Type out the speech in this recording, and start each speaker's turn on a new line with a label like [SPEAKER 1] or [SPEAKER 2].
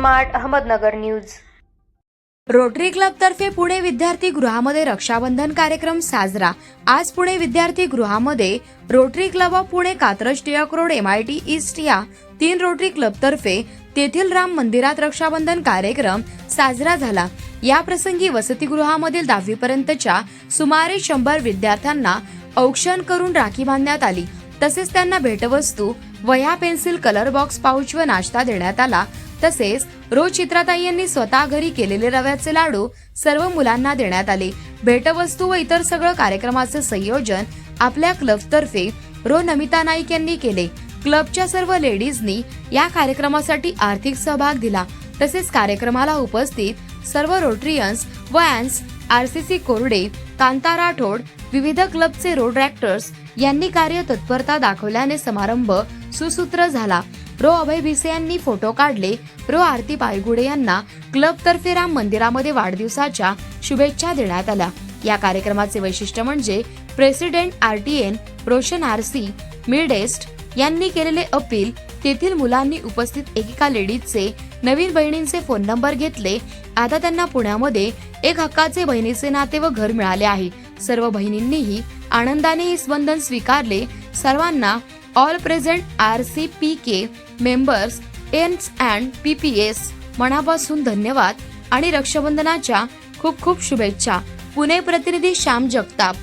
[SPEAKER 1] Smart Ahmednagar news.
[SPEAKER 2] Rotary club तर्फे पुणे विद्यार्थी गृहामध्ये रक्षाबंधन कार्यक्रम साजरा। आज पुणे विद्यार्थी गृहामध्ये rotary club of Pune Katraj Tilak road MIT east या 3 रोटरी क्लब तर्फे तेथील राम मंदिरात रक्षाबंधन कार्यक्रम साजरा झाला। या प्रसंगी वसतिगृहामधील 10वी पर्यंतच्या सुमारे 100 विद्यार्थ्यांना औक्षण करून राखी बांधण्यात आली। तसेच त्यांना भेटवस्तू, वह्या, पेन्सिल, कलर बॉक्स, पाऊच व नाश्ता देण्यात आला। तसेच रोज चित्राताई यांनी स्वतः घरी केलेले रव्याचे लाडू सर्व मुलांना देण्यात आले। भेटवस्तू व इतर सगळं कार्यक्रमाचे संयोजन आपल्या क्लबतर्फे नमिता नाईक यांनी केले। क्लबच्या सर्व लेडीजनी या कार्यक्रमासाठी आर्थिक सहभाग दिला। तसेच कार्यक्रमाला उपस्थित सर्व रोटरियन्स व ॲन्स, RCC कोरडे, कांता राठोड, विविध क्लबचे रोड रॅक्टर्स यांनी कार्य तत्परता दाखवल्याने समारंभ सुसूत्र झाला। अभय भिसे यांनी फोटो काढले। आरती पायगुडे यांना क्लब तर्फे राम मंदिरामध्ये वाढदिवसाच्या शुभेच्छा देण्यात आल्या। या कार्यक्रमाचे वैशिष्ट्य म्हणजे प्रेसिडेंट RTN रोशन RC मिडएस्ट यांनी केलेले अपील। तेथील मुलांनी उपस्थित एकेका लेडीजचे नवीन बहिणींचे फोन नंबर घेतले। आता त्यांना पुण्यामध्ये एक हक्काचे बहिणीचे नाते व घर मिळाले आहे। सर्व बहिणींनीही आनंदाने हे स्पंदन स्वीकारले। सर्वांना all present RCPK members, Anns and PPS मनापासून धन्यवाद आणि रक्षाबंधनाच्या खूप खूप शुभेच्छा। पुणे प्रतिनिधी श्याम जगताप।